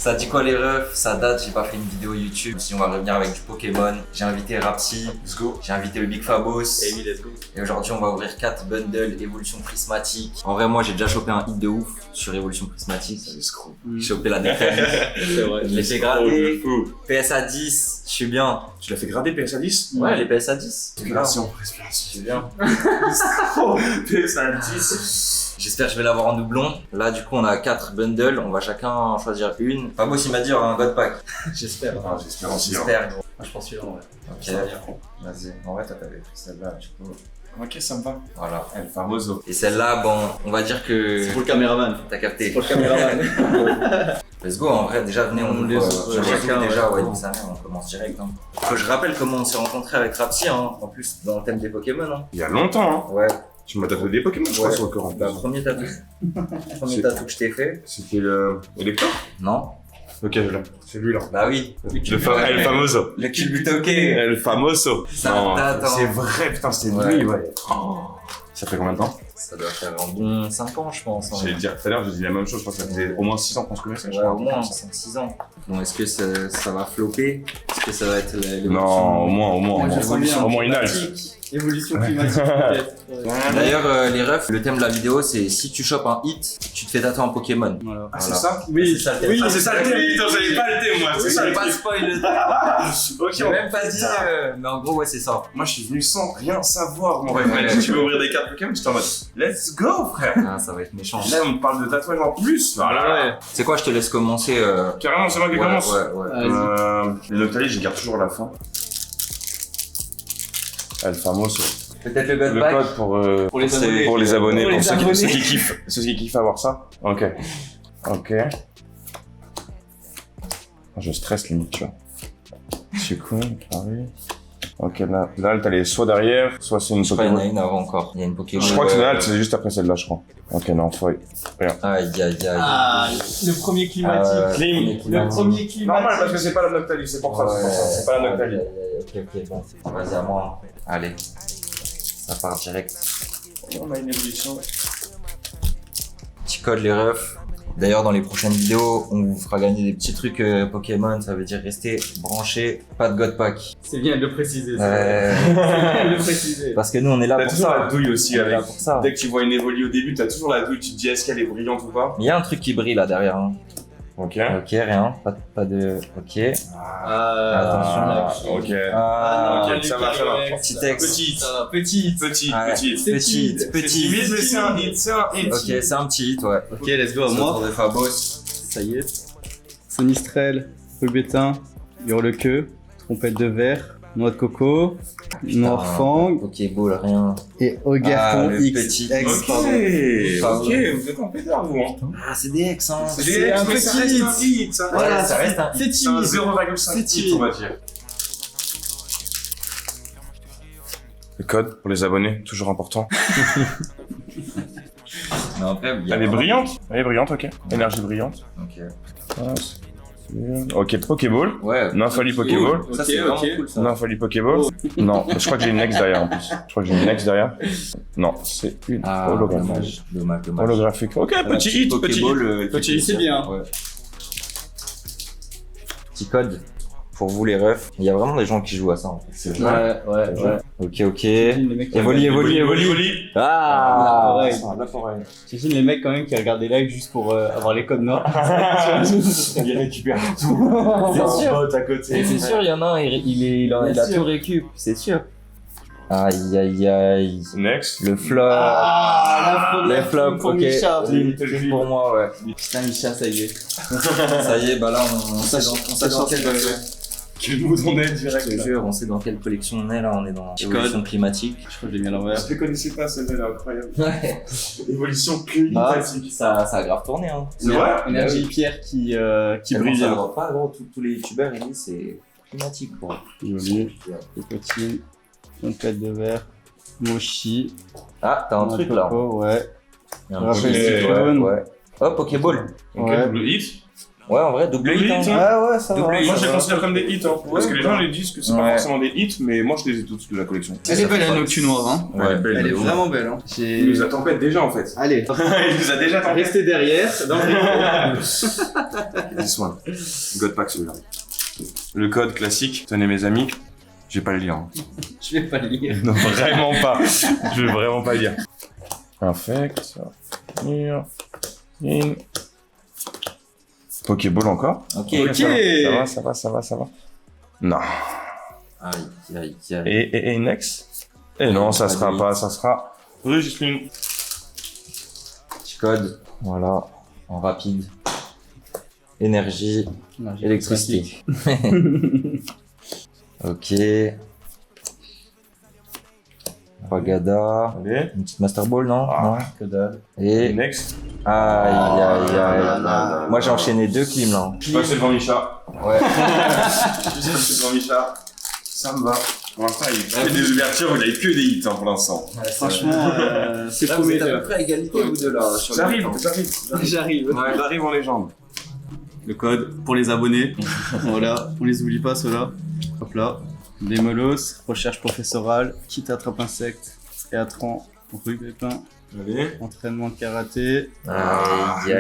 Ça dit quoi les refs? Ça date, j'ai pas fait une vidéo YouTube. Si on va revenir avec du Pokémon. J'ai invité Rapsi. Let's go. J'ai invité le Big Fabos. Et oui, let's go. Et aujourd'hui, on va ouvrir 4 bundles Évolution Prismatique. En vrai, moi, j'ai déjà chopé un hit de ouf sur Évolution Prismatique. J'ai chopé la Nectanite. C'est vrai. Je l'ai fait gratter. PSA 10, je suis bien. Tu l'as fait grader PSA 10? Ouais, les PSA 10. Respiration. Je suis bien. PSA 10. J'espère que je vais l'avoir en doublon. Là, du coup, on a 4 bundles. On va chacun en choisir une. Fabos, il m'a dit, il y aura un God Pack. J'espère. Ah, j'espère aussi. J'espère, gros. Moi, je pense celui-là, en vrai. Ok, Ça va bien. vas-y. En vrai, toi, t'avais pris celle-là, du coup. Ok, ça me va. Voilà. El famoso. Et celle-là, bon, on va dire que C'est pour le caméraman. t'as capté. C'est pour le caméraman. Let's go, en vrai, déjà, venez, on On ouvre. laisse, Chacun, ouais, déjà, ouais, ouais. ça on commence direct. Hein. Que je rappelle comment on s'est rencontrés avec Rapsi, hein, en plus, dans le thème des Pokémon. Hein. Il y a longtemps, hein. Ouais, Tu m'as tatoué des Pokémon, je crois, Ouais. sur le corps en plus. premier tatou. Premier C'est- tatou que je t'ai fait. C'était le Elector. Non. Ok, là. C'est lui, là. Bah oui. El famoso. Le Culbutoke. El famoso. Ça Non, date, hein. c'est vrai, putain, c'était Ouais. lui, ouais. Oh. Ça fait combien de temps? Ça doit faire un bon 5 ans, je pense. Hein. J'allais dire tout à l'heure, j'ai dit la même chose, je pense que ça faisait au moins 6 ans qu'on se connaissait, je Ouais, crois. au moins 5-6 ans. Bon, est-ce que ça va flopper? Est-ce que ça va être l'évolution? Non, au moins. je sens bien. Au moins une âge. Évolution climatique, peut-être. D'ailleurs, les refs, le thème de la vidéo, c'est si tu chopes un hit, tu te fais tatouer un Pokémon. Voilà. Ah, c'est Voilà. ça? Oui, C'est ça, le thème. oui, Ah, c'est ça le thème, putain, j'avais pas le thème, moi, c'est ça J'ai le pas thème. spoil le thème. Ok, J'ai même pas dit, mais en gros, ouais, c'est ça. Moi, je suis venu sans rien savoir, mon Ouais. rêve. Tu veux ouvrir des cartes Pokémon, j'étais en mode, let's go, frère. Ah, ça va être méchant. Là, on me parle de tatouage en plus. Voilà. Ouais. C'est quoi, je te laisse commencer. Carrément, c'est moi qui Ouais, commence. ouais. Vas-y. Les Noctali, je les garde toujours à la fin. El famoso. Peut-être le God Le Pack. code Pour les abonnés. pour les abonnés, Pour pour les ceux abonnés. ceux qui kiffent avoir ça. Ok. Je stresse limite, tu vois. Suicune, carré. Ok, là, t'as les soit derrière, soit c'est une Je crois qu'il y en a Pokéball. une avant encore. Il y a une Pokémon. Je crois que celle-là, c'est juste après celle-là, je crois. Ok, non, feuille. Aïe, aïe, aïe. Ah, le premier climatique. Clean. Le premier climatique. Normal, parce que c'est pas la Noctali, c'est pour ça, c'est pas la Noctali. Ok, bon. Vas-y, à moi. Allez. Ça part direct. On a une évolution. Petit code, les refs. D'ailleurs, dans les prochaines vidéos, on vous fera gagner des petits trucs Pokémon. Ça veut dire rester branché, pas de God Pack. C'est bien de le préciser. C'est bien de le préciser. Parce que nous, on est là T'as pour toujours ça. la douille aussi On est là avec. pour ça. Dès que tu vois une évolue au début, t'as toujours la douille, tu te dis est-ce qu'elle est brillante ou pas. Il y a un truc qui brille là derrière. Hein. Ok. Ok, rien. Pas de. Ok. Attention, là. Ok. Ah, ok, ça va, ça va. Petit texte. Petite. Petite. Petit, Ouais. petit. C'est timide. C'est timide, mais c'est un hit, c'est un hit. Ok, c'est un petit hit, ouais. Ok, let's go à moi. Tour de Fabos. Ça y est. Sonistrel, Rubétain, Hurle-Queue, Trompette de verre, Noix de coco, Morfang Pokéball, rien. et Ogerton le X. petit X, Ok, pardon. ok, vous êtes en pétard, vous. Hein. Ah, c'est des ex, hein. C'est un mais petit ça reste hit. un hit. Ça Voilà, reste ça reste un hit. C'est c'est un timide. 0,5 C'est hit, timide. on va dire. Le code pour les abonnés, toujours important. Mais après, il y a Elle est vraiment- brillante. Elle est brillante, ok. Énergie brillante. Ok. Ok, Pokéball. Ouais. Nymphalie Pokéball. Ça, Ok, c'est vraiment ok. cool, ça. Nymphalie Pokéball. Oh. Non, je crois que j'ai une Nex derrière en plus. Je crois que j'ai une Nex derrière. Non, c'est une Ah, holographique. dommage. Holographique. Ok, petit hit, petit hit. Pokéball, Petit hit, c'est bien. Ouais. Petit code pour vous les refs. Il y a vraiment des gens qui jouent à ça en fait. C'est Ouais, ouais, ouais. Ok. Les mecs, Évolue. Ah, ouais. La forêt. J'imagine les mecs quand même qui regardent les lives juste pour avoir les codes noirs. Il récupère tout. C'est sûr. À côté. Et c'est sûr, il y en a un, il a Bien sûr. tout récup, c'est sûr. Aïe aïe aïe. Next. Le flop. Ah, Les flops, pour ok. Micha. Clean pour moi, ouais. Putain, Micha, ça y est. Ça y est, bah là, on sait dans quelle. Quel mood on est direct. Je te jure, on sait dans quelle collection on est là, on est dans Petit l'évolution climatique. Je crois que je l'ai mis à l'envers. Je ne connaissais pas, celle-là, elle est incroyable. Ouais. Évolution Ah, climatique. ça a grave tourné, hein. C'est vrai? Énergie Pierre qui brille. Ça va pas, gros, tous les youtubeurs, ils disent c'est climatique, gros. Joli. Cocotine. Trompette de verre. Mochi. Ah, t'as un truc là. Ouais. Il y a un Rappel petit- cyclone. ouais. Oh, Pokéball. Ok, Ouais. double hit. Ouais, en vrai, double hit. hit, Hein. Ah ouais, ça Double va. hit. Moi, je les ça va. considère comme des hits, hein. Parce que les gens les disent que c'est pas Ouais. forcément des hits, mais moi, je les ai toutes de la collection. Elle est belle la Noctu noire, hein. Ouais, belle. Elle est de ouf. vraiment belle, hein. Il nous a tempête déjà, en fait. Allez, Il nous a déjà tempête. restez derrière. Dans le... This one. God pack celui-là. Le code classique, tenez mes amis, je vais pas le lire. Hein. Je vais pas le lire. Non, vraiment pas. Je vais vraiment pas le lire. Infect. Here. In. Pokéball encore. Ok. Ok. Ça va. Non. Aïe. Et next. Et non, ça sera pas, ça sera Registering. Petit code. Voilà. En rapide. Énergie. Non, j'ai Électricité. Ok. Ragada. Allez. Une petite Master Ball, non? Ah. Non. que dalle. Et. Next. Aïe. là. Moi, j'ai enchaîné 2 clims là. Je passe devant Micha. Ouais. Je passe devant Micha. Ça me va. Pour l'instant, il fait des ouvertures, vous n'avez que des hits hein, pour l'instant. Franchement, c'est Là, vous êtes à prometteur. peu près à égalité, vous deux là. Sur le J'arrive. temps. J'arrive. J'arrive en légende. Le code pour les abonnés. Voilà, on les oublie pas ceux-là. Hop là. Démolos, recherche professorale, kit attrape insecte, théâtran, rue Pépin, Allez. entraînement de karaté. Aïe.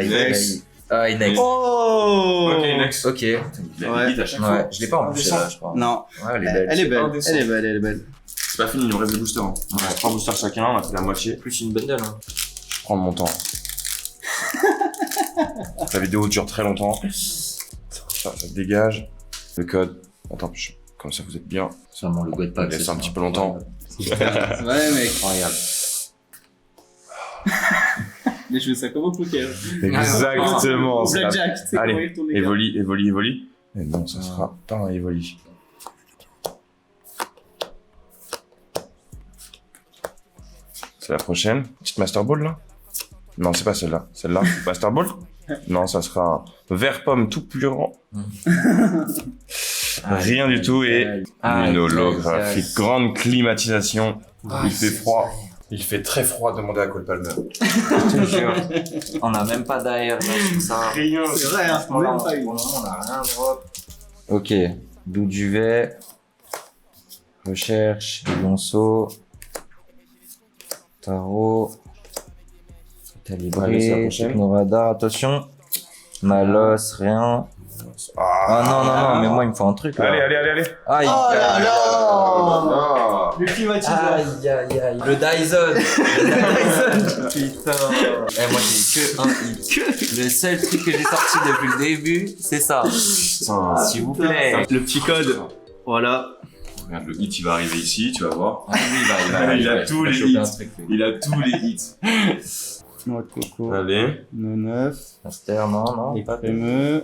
Aïe, next. Oh Ok, next. Ok. Il a Ouais. des hits à chaque Ouais, fois. je l'ai pas en plus là, je crois. Non, Ouais, elle est belle. elle est belle, indécent. elle est belle, elle est belle. C'est pas fini, il nous reste des boosters. Hein. Ouais. 3 boosters chacun, on a fait la moitié. Plus une bundle. Hein. Je prends mon temps. La vidéo dure très longtemps. Ça dégage. Le code. Attends, comme ça vous êtes bien. Sûrement le God Pack. On laisse c'est un ça. petit peu longtemps. Ouais mec, Incroyable. mais je fais ça comme au poker. Exactement. Au c'est la- blackjack, tu sais Allez, comment il retourne les cartes. Évoli. Et non, ça sera pas un Évoli. C'est la prochaine. Petite Master Ball là? Non, c'est pas celle-là. Celle-là, Master Ball? Non, ça sera un vert pomme tout purant. Rien du tout et une holographique. Grande climatisation. Il fait froid. Il fait très froid, demandez à Cole Palmer. Je te jure. On a même pas d'air là sur ça. Rien. C'est vrai, hein, Franchement, là, même pas eu. pour le moment, on a rien drop. Ok. D'où duvet. Recherche. Lionceau. Tarot. Allez, c'est la Calibré. prochaine. Technoradar. Attention. Malos, rien. Ah non, mais moi il me faut un truc là. Allez. Aïe. Oh là là. Ah. Le climatiseur. Aïe. Le Dyson. Le Dyson. Putain. Moi j'ai que un hit. Le seul truc que j'ai sorti depuis le début, c'est ça. Putain. S'il vous plaît. Le petit code. Voilà. Regarde, le hit, il va arriver ici, tu vas voir. Ah oui, Il a tous les choper hits. un truc, lui. Il a tous les hits. Noix de coco. Allez. No 9. Master, non, Les pas crémeux.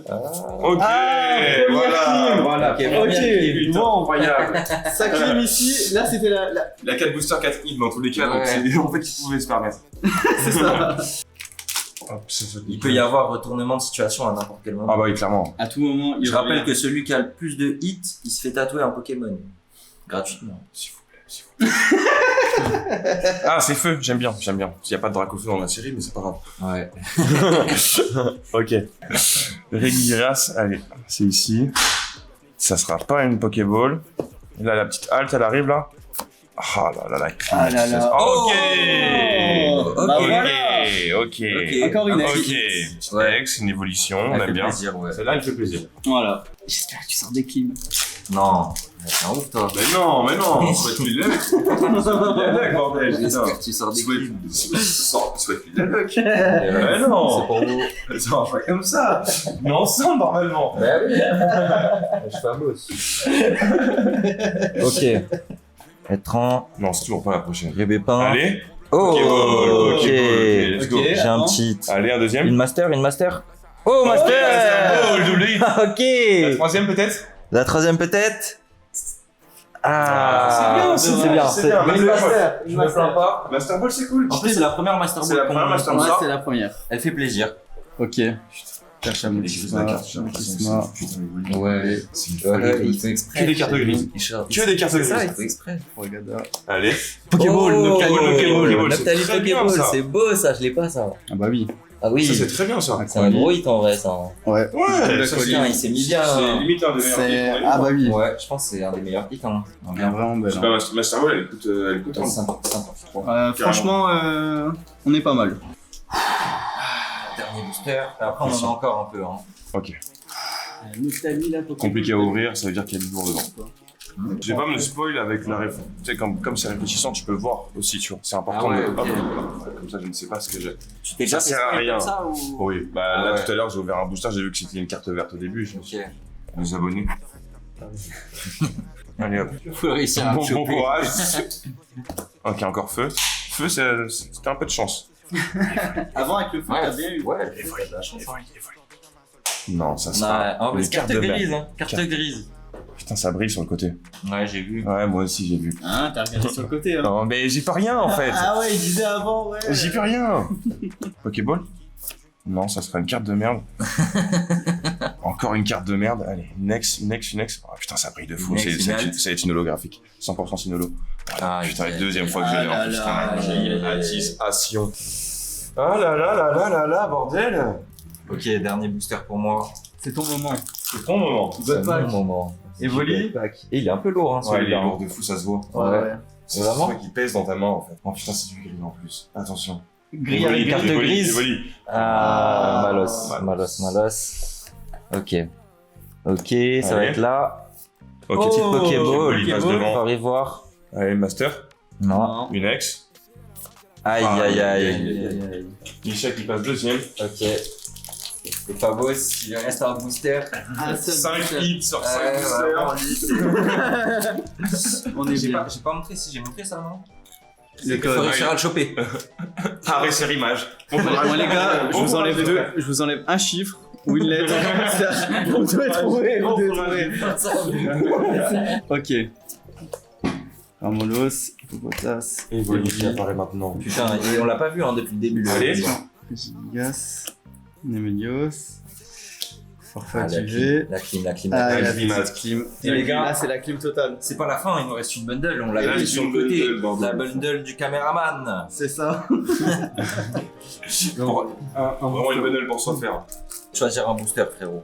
Ok, Ah, voilà. Ok, Ok, bon. Incroyable. Ça clim ici. Là, c'était la... Il a 4 boosters, 4 hits dans tous les cas, donc Ouais. c'est en fait il pouvait se permettre. C'est ça. Hop, c'est Il peut y avoir retournement de situation à n'importe quel moment. Ah bah oui, clairement. À tout moment, il Je rappelle que celui qui a le plus de hits, il se fait tatouer un Pokémon. Gratuitement. S'il vous plaît. Ah, c'est feu, j'aime bien. Il n'y a pas de Dracofeu dans la série, mais c'est pas grave. Ouais. Ok. Regiras, allez, c'est ici. Ça sera pas une Pokéball. Et là, la petite halte, elle arrive là. Ah là là, Ah là là. Ok. Oh, Bah ok. voilà. Ok. Encore une Ok. ex. Ouais. Ex, une évolution, on Elle aime fait bien. plaisir, ouais. Celle-là, elle fait plaisir. Voilà. J'espère que tu sors des clims. Non. C'est un ouf, toi. Mais non, souhaite-lui le luck. Souhaite-lui le luck, bordel. J'espère que tu sors des clips. Souhaite-lui le luck. Mais Mais non. C'est pour vous. Ça marche pas comme ça. Mais ensemble, normalement. Bah oui. Je suis fameux. Ok. Étran, Non, c'est toujours pas la prochaine. Rébépin. Allez. Oh, Pokéball, ok. let's go. Ok. J'ai un Attends. petit. Allez, un deuxième. Une master. Oh, Master master. Ball, double hit. Ok. Troisième peut-être. La troisième peut-être. Ah, c'est c'est bien. c'est bien. Mais une master. Une Je me plains pas. Master Ball, c'est cool. En plus, c'est la première master C'est la ball première qu'on- Master qu'on Ball. Ouais, sort. c'est la première. Elle fait plaisir. Ok. Cherche à Mokisma. Mokisma. Ouais. Il fait exprès. Que des cartes grises. Que des cartes C'est ça, grises. il fait exprès. Regada. Allez. Pokéball, Oh, Noctali Pokéball. Pokéball, c'est Noctali très bien, Pokéball, ça. c'est beau ça, je l'ai pas ça. Ah bah oui. Ah oui, Ça, c'est très bien, ça. c'est un gros hit en vrai, ça. Ouais. Ouais, ça, Putain, il s'est mis bien. c'est limite un des meilleurs. C'est... hits. Ah bah oui. Ouais, je pense que c'est un des meilleurs hits. Hein. Elle est vraiment belle. C'est hein. pas Master Ball, elle coûte un. Sympa, sympa. Franchement, on est pas mal. Dernier booster. Après, on en a encore un peu. Hein. Ok. Nostalgie là, Compliqué à ouvrir, ça veut dire qu'il y a du lourd dedans. Je vais pas me le spoil avec la réflexion. Tu sais, comme c'est réfléchissant, tu peux voir aussi, tu vois. C'est important Ah ouais, de. ok. Hop, comme ça, je ne sais pas ce que j'ai. Tu t'es Ça déjà fait sert à spoil rien. comme ça ou... Oui, bah Ah là ouais. tout à l'heure, j'ai ouvert un booster, j'ai vu que c'était une carte verte au début. Je me suis Ok. les abonnés. Allez hop. Faut réussir à Bon choper. courage. Ok, encore feu. Feu, c'était un peu de chance. Avant avec le feu, Ouais, t'as bien eu. Ouais, Non, ça Non, sera. oh, mais une c'est carte de merde. grise, hein. Carte grise. Putain, ça brille sur le côté. Ouais, j'ai vu. Ouais, moi aussi, j'ai vu. Hein, t'as regardé sur le côté hein. Non, mais j'y peux rien en fait. Ah ouais, il disait avant, ouais. J'y peux rien. Pokéball? Non, ça sera une carte de merde. Encore une carte de merde. Allez, next. Oh putain, ça brille de fou. Next, Ça next. va être une holographique. 100% sinolo. Ah, Putain, la ok. deuxième fois que je l'ai en plus. Ah là là. Attestation. Ah là là là là là là, bordel. Ok, dernier booster pour moi. C'est ton moment. C'est ton moment. C'est pack. mon moment. Evoli. Et il est un peu lourd, hein, Ouais, il est celui-là. lourd de fou, ça se voit. Ouais. C'est Vraiment ça qui pèse dans ta main en fait. Oh putain, c'est du gris en plus. Attention. Gris Evoli, avec carte Evoli, grise. Evoli. Ah, Ah, Malos. Ok. Ok, ça va Allez. être là. Ok, Oh, petite Pokéball. il passe On devant. va aller voir. Allez, Master. Non. Une ex. Aïe, Ah, aïe, aïe, aïe. Michel qui passe deuxième. Ok. Et Fabos, il lui reste un booster. Ah, 5 hits sur 5 vraiment, boosters. On est J'ai bien. pas montré si j'ai montré ça, non? Le Faut code. réussir à le choper. Ah, réussir image. Moi les gars, je vous enlève deux. Je vous enlève un chiffre ou une lettre. Vous devez trouver. Vous devez trouver. Ok. Ramolos, Hippopotas, Evoli qui apparaît maintenant. Putain, et on l'a pas vu hein, depuis le début. le Allez. vidéo. Gigas, Nemelios, Forfait Ah, la activé. clim, la clim. Ah, La la clim. clim. Et les gars, là c'est la clim totale. c'est pas la fin, il nous reste une bundle, on Là, l'a vu il sur y a le une côté. bundle, bordel. La bundle du caméraman. C'est ça. Vraiment une bundle pour soi faire. Choisir un booster, frérot.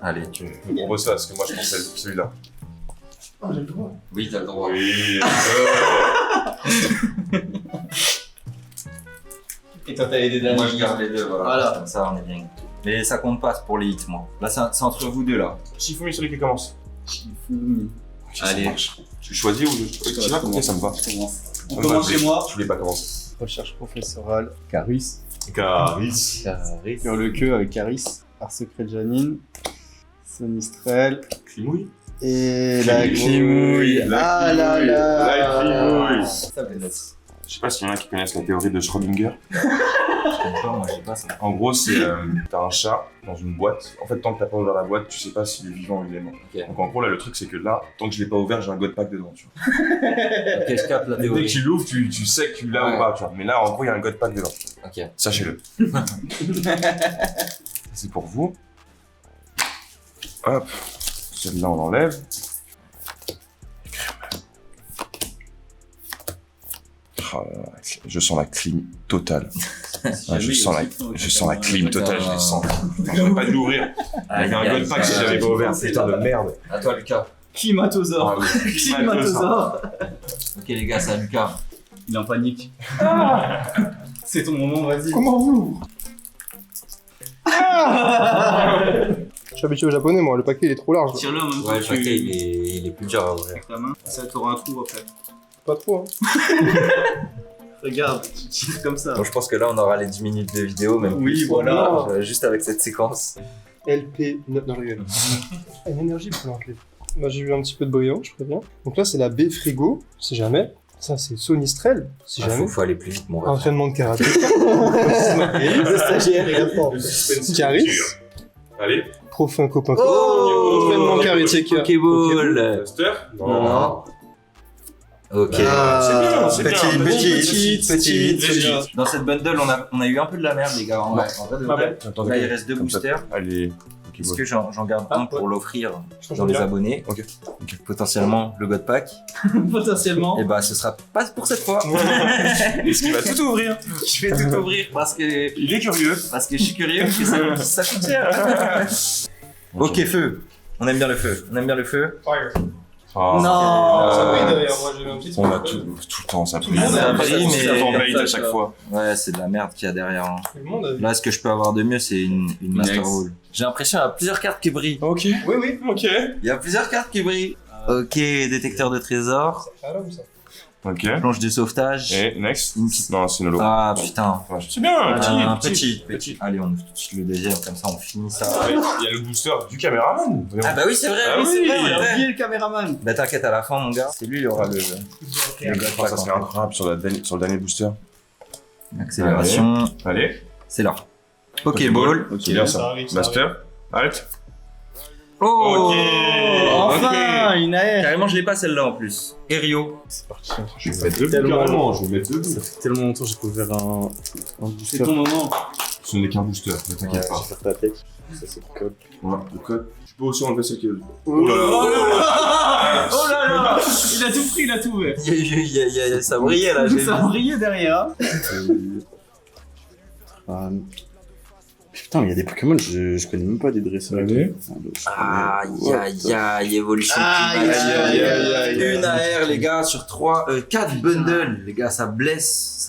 Allez. On voit ça parce que moi je pensais à celui-là. Oui, t'as le droit. Oui. Et toi t'as les deux Moi, je garde les deux, voilà. Voilà. Comme ça, on est bien. Mais ça compte pas pour les hits, moi. Là, c'est entre vous deux, là. Shifumi, celui qui commence. Shifumi. Ok, ça Allez. marche. Tu choisis ou je. Tu vas ok, ça me va. On commence chez moi. Je voulais pas commencer. Recherche professorale. Caris. Caris. Sur le queue avec Caris. Art secret de Janine. Sonistrel. Climouille. Et la Climouille. Ah là là. La Climouille. Ça me laisse. Je sais pas s'il y en a qui connaissent la théorie de Schrödinger. Je connais pas, moi, j'ai pas ça. En gros, c'est t'as un chat dans une boîte. En fait, tant que t'as pas ouvert la boîte, tu sais pas s'il est vivant ou il est mort. Ok. Donc en gros, là, le truc, c'est que là, tant que je l'ai pas ouvert, j'ai un god pack dedans. Tu vois. Ok, je capte la Dès théorie. que tu l'ouvres, tu sais que tu l'as Ouais. ou pas. Tu vois. Mais là, en gros, il y a un god pack dedans. Ok. Sachez-le. C'est pour vous. Hop. Celle-là, on l'enlève. Oh là là, je sens la clim totale. Ah, je sens la clim totale, je les sens. Putain, j'aurais pas dû l'ouvrir. Il y avait un god pack si j'avais pas ouvert. Putain de merde. À toi, Lucas. Climatosaure. Ah oui. Climatosaure. Ok, les gars, c'est à Lucas. Il est en panique. C'est ton moment, vas-y. Comment vous Je suis habitué au japonais, moi, le paquet il est trop large. Tire-le en même temps. Ouais, le tu- paquet, il est plus dur à ouvrir. Avec la main, ça t'aura un trou après. Pas trop, hein. Regarde, tu tires comme ça. Bon, je pense que là, on aura les 10 minutes de vidéo, même Oui, plus. voilà. Juste avec cette séquence. LP. Non, je rigole. Une énergie pour l'enlever. Moi j'ai eu un petit peu de brillant, je préviens. Donc là c'est la B frigo, si jamais. Ça c'est Sonistrel, si Ah, jamais. faut aller plus vite, mon ref. Entraînement de karaté. Le stagiaire, il a fort. Caris. Allez. Profin copain. Oh Entraînement karaté. Pokéball. Master. Non. Ok. C'est bien. petite. Dans cette bundle, on a eu un peu de la merde, les gars. En vrai de vrai. Attends, Là, il reste deux Comme ça. boosters. Allez, Pokéball. Est-ce que j'en garde un pour l'offrir dans les abonnés? Ok. Potentiellement le God Pack. Potentiellement. Et bah ce sera pas pour cette fois. Est-ce qu'il va tout ouvrir? Je vais tout ouvrir parce que Il est curieux. je suis curieux que ça coûte cher. Ok, feu. On aime bien le feu. On aime bien le feu. Fire. Ah, Non. Ça brille derrière moi, j'ai eu un petit On a truc. tout le temps, ça brille. Ça brille, mais- Ça t'embête à chaque fois. Ouais, c'est de la merde qu'il y a derrière. Hein. Tout le monde a vu. Là, ce que je peux avoir de mieux, c'est une Master Next. Rule. J'ai l'impression qu'il y a plusieurs cartes qui brillent. Ok. Oui, oui. Ok. Il y a plusieurs cartes qui brillent. Ok, détecteur de trésors. Ah là, où ça? Ok. Planche de sauvetage. Et next? Une petite- Non, c'est une holo. Ah putain. C'est bien, Un petit. petit. Allez, on ouvre tout de suite le deuxième, comme ça on finit ça. Il y a le booster du caméraman. Ah bah oui, c'est vrai, Ah oui, oui, c'est vrai, Il ouais. a oublié le caméraman. Bah t'inquiète, à la fin, mon gars, c'est lui, il aura le Je pense que ça serait incroyable sur le dernier booster. accélération. Allez. C'est là. Pokéball. Ok, c'est bien Ça ça. arrive, ça Master. Halt. Oh Ok. Enfin, une AR. Carrément, je l'ai pas celle-là en plus. Erio. C'est parti. Je vais mettre deux Tellement- carrément, je vais mettre deux. Ça fait tellement longtemps que j'ai pas ouvert un C'est booster. ton moment. Ce n'est qu'un booster, ne Ouais, t'inquiète je pas. vais faire ta tech. Ça, c'est le code. Ouais, le code. Tu peux aussi enlever celle qui est. Oh là là. Oh là là. Il a tout pris, il a tout ouvert. Ça brillait là, j'ai vu. Ça brillait derrière. Putain, mais il y a des Pokémon, je connais même pas des dresseurs. Allez. Aïe aïe aïe, évolution Aïe, climatique. aïe, aïe, aïe, Une AR les gars sur 4 bundles. Les gars, ça blesse,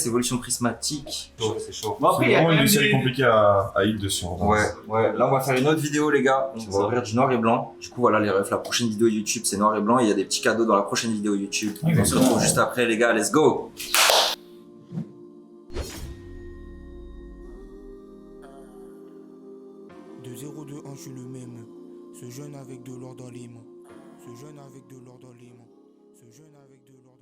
évolution prismatique. C'est chaud. Bon, après, C'est il y a vraiment quand une même série des... compliquée à hit dessus. en vrai. Ouais, là on va faire une autre vidéo les gars, on va ouvrir du noir et blanc. Du coup voilà les refs, la prochaine vidéo YouTube c'est noir et blanc et il y a des petits cadeaux dans la prochaine vidéo YouTube. On se retrouve juste après les gars, let's go. De 0, de 1, je suis le même. Ce jeune avec de l'or dans les mains. Ce jeune avec de l'or dans les mains. Ce jeune avec de l'or.